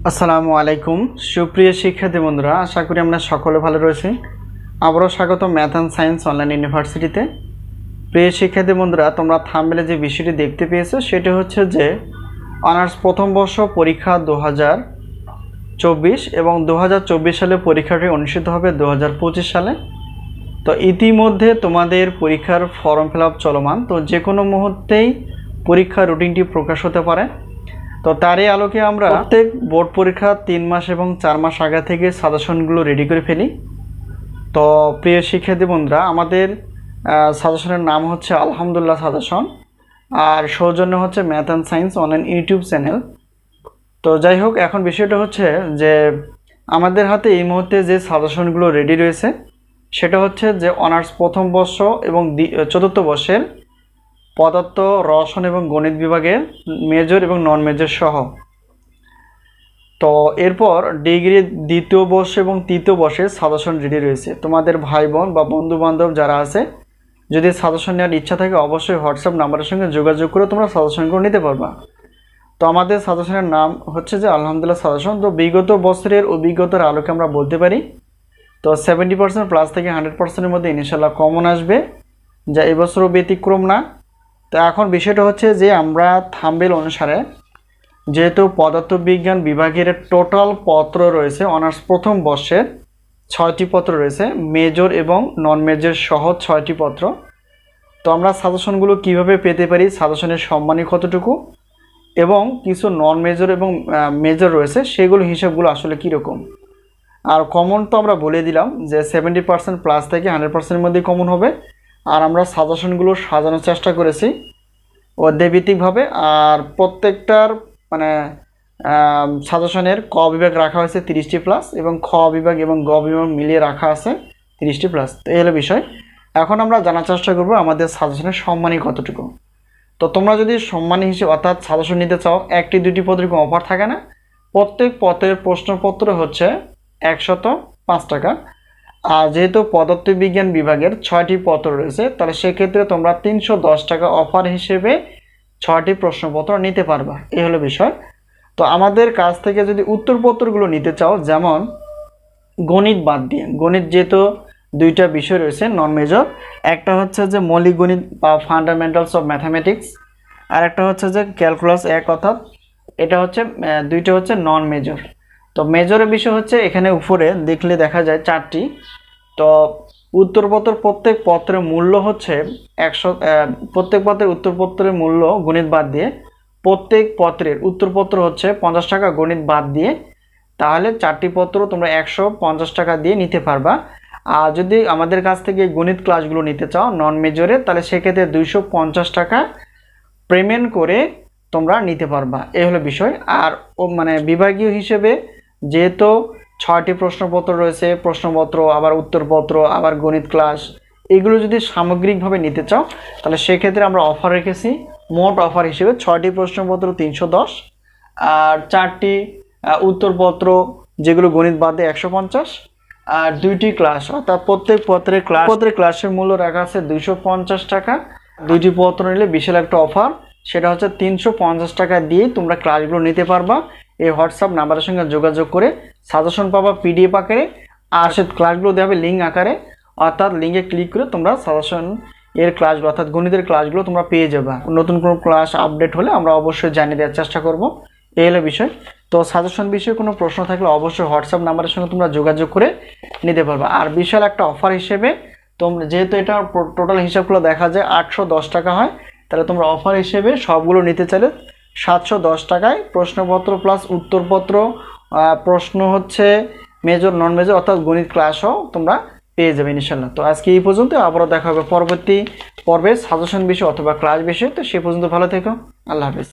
আসসালামু আলাইকুম সুপ্রিয় শিক্ষার্থী বন্ধুরা, আশা করি আমরা সকলে ভালো রয়েছি। আবারও স্বাগত ম্যাথ অ্যান্ড সায়েন্স অনলাইন ইউনিভার্সিটিতে। প্রিয় শিক্ষার্থী বন্ধুরা, তোমরা থাম্বনেলে যে বিষয়টি দেখতে পেয়েছো সেটি হচ্ছে যে অনার্স প্রথম বর্ষ পরীক্ষা 2024 এবং 2024 সালে পরীক্ষাটি অনুষ্ঠিত হবে 2025 সালে। তো ইতিমধ্যে তোমাদের পরীক্ষার ফর্ম ফিল আপ চলমান, তো যে কোনো মুহূর্তেই পরীক্ষার রুটিনটি প্রকাশ হতে পারে। তো তারই আলোকে আমরা প্রত্যেক বোর্ড পরীক্ষা 3 মাস এবং 4 মাস আগে থেকে সাজেশনগুলো রেডি করে ফেলি। তো প্রিয় শিক্ষার্থী বন্ধুরা, আমাদের সাজেশনের নাম হচ্ছে আলহামদুলিল্লাহ সাজেশন, আর সৌজন্য হচ্ছে math and science online YouTube channel. তো যাই হোক, এখন বিষয়টা হচ্ছে যে আমাদের হাতে এই মুহূর্তে যে সাজেশনগুলো রেডি রয়েছে সেটা হচ্ছে যে অনার্স প্রথম বর্ষ এবং চতুর্থ বর্ষের পদার্থ, রসায়ন এবং গণিত বিভাগের মেজর এবং নন মেজর সহ। তো এরপর ডিগ্রি দ্বিতীয় বর্ষ এবং তৃতীয় বর্ষের সাজেশন রেডি রয়েছে। তোমাদের ভাই বোন বা বন্ধু বান্ধব যারা আছে, যদি সাজেশন নেওয়ার ইচ্ছা থাকে অবশ্যই হোয়াটসঅ্যাপ নাম্বারের সঙ্গে যোগাযোগ করে তোমরা সাজেশনগুলো নিতে পারবা। তো আমাদের সাজেশনের নাম হচ্ছে যে আলহামদুলিল্লাহ সাজেশন। তো বিগত বছরের অভিজ্ঞতার আলোকে আমরা বলতে পারি, তো 70% প্লাস থেকে 100%-এর মধ্যে ইনশাআল্লাহ কমন আসবে, যা এবছরও ব্যতিক্রম না। তো এখন বিষয়টা হচ্ছে যে আমরা থাম্বনেল অনুসারে যেহেতু পদার্থবিজ্ঞান বিভাগের টোটাল পত্র রয়েছে অনার্স প্রথম বর্ষের 6টি পত্র রয়েছে, মেজর এবং নন মেজর সহ 6টি পত্র। তো আমরা সাজেশনগুলো কিভাবে পেতে পারি, সাজেশনের সম্মানী কতটুকু, এবং কিছু নন মেজর এবং মেজর রয়েছে সেগুলো হিসাবগুলো আসলে কীরকম। আর কমন তো আমরা বলে দিলাম যে 70% প্লাস থেকে 100%-এর মধ্যে কমন হবে। আর আমরা সাজেশনগুলো সাজানোর চেষ্টা করেছি অধ্যায়ভিত্তিকভাবে, আর প্রত্যেকটার সাজেশনের ক বিভাগ রাখা হয়েছে 30টি প্লাস এবং খ বিভাগ এবং গ বিভাগ মিলিয়ে রাখা আছে 30টি প্লাস। তো এই হলো বিষয়। এখন আমরা জানার চেষ্টা করব আমাদের সাজেশনের সম্মানী কতটুকু। তো তোমরা যদি সম্মানী হিসেবে অর্থাৎ সাজেশন নিতে চাও, 1টি 2টি পত্রের কোনো অফার থাকে না। প্রত্যেক পত্রের প্রশ্নপত্র হচ্ছে 105 টাকা। আর যেহেতু পদার্থবিজ্ঞান বিভাগের 6টি পত্র রয়েছে, তাহলে সেক্ষেত্রে তোমরা 310 টাকা অফার হিসেবে 6টি প্রশ্নপত্র নিতে পারবা। এই হলো বিষয়। তো আমাদের কাছ থেকে যদি উত্তরপত্রগুলো নিতে চাও, যেমন গণিত বাদ দিয়ে, গণিত যেহেতু 2টা বিষয় রয়েছে নন মেজর, একটা হচ্ছে যে মৌলিক গণিত বা ফান্ডামেন্টালস অফ ম্যাথামেটিক্স, আর একটা হচ্ছে যে ক্যালকুলাস 1, অর্থাৎ এটা হচ্ছে 2টা হচ্ছে নন মেজর। তো মেজরের বিষয় হচ্ছে এখানে উপরে দেখলে দেখা যায় 4টি। তো উত্তরপত্র প্রত্যেক পত্রের মূল্য হচ্ছে 100, প্রত্যেক পত্রের উত্তরপত্রের মূল্য গণিত বাদ দিয়ে, প্রত্যেক পত্রের উত্তরপত্র হচ্ছে 50 টাকা গণিত বাদ দিয়ে, তাহলে 4টি পত্র তোমরা 150 টাকা দিয়ে নিতে পারবা। আর যদি আমাদের কাছ থেকে গণিত ক্লাসগুলো নিতে চাও নন মেজরে, তাহলে সেক্ষেত্রে 250 টাকা পেমেন্ট করে তোমরা নিতে পারবা। এই হলো বিষয়। আর বিভাগীয় হিসেবে যেহেতু 6টি প্রশ্নপত্র রয়েছে, প্রশ্নপত্র আবার উত্তরপত্র আবার গণিত ক্লাস, এগুলো যদি সামগ্রিকভাবে নিতে চাও তাহলে সেক্ষেত্রে আমরা অফার রেখেছি। মোট অফার হিসেবে 6টি প্রশ্নপত্র 310, আর 4টি উত্তরপত্র যেগুলো গণিত বাদে 150, আর 2টি ক্লাস, অর্থাৎ প্রত্যেক পত্রের ক্লাসের মূল্য রাখা আছে 250 টাকা। 2টি পত্র নিলে বিশাল একটা অফার, সেটা হচ্ছে 350 টাকা দিয়ে তোমরা ক্লাসগুলো নিতে পারবা। এই হোয়াটসঅ্যাপ নাম্বারের সঙ্গে যোগাযোগ করে সাজেশন পাবা পিডিএফ আকারে, আর সে ক্লাসগুলো দেওয়া হবে লিঙ্ক আকারে, অর্থাৎ লিঙ্কে ক্লিক করে তোমরা সাজেশন এর ক্লাসগুলো অর্থাৎ গণিতের ক্লাসগুলো তোমরা পেয়ে যাবে। নতুন কোনো ক্লাস আপডেট হলে আমরা অবশ্যই জানিয়ে দেওয়ার চেষ্টা করব। এই হলো বিষয়। তো সাজেশন বিষয়ে কোনো প্রশ্ন থাকলে অবশ্যই হোয়াটসঅ্যাপ নাম্বারের সঙ্গে তোমরা যোগাযোগ করে নিতে পারবে। আর বিশাল একটা অফার হিসেবে তোমরা, যেহেতু এটা টোটাল হিসাবগুলো দেখা যায় 810 টাকা হয়, তাহলে তোমরা অফার হিসেবে সবগুলো নিতে চাইলে 710 টাকায় প্রশ্নপত্র প্লাস উত্তরপত্র, প্রশ্ন হচ্ছে মেজর নন মেজর অর্থাৎ গণিত ক্লাসও তোমরা পেয়ে যাবে ইনশাআল্লাহ। তো আজকে এই পর্যন্ত, আবারও দেখা হবে পরবর্তী পর্বে সাজেশন বিষয় অথবা ক্লাস বিষয়। তো সে পর্যন্ত ভালো থেকো, আল্লাহ হাফেজ।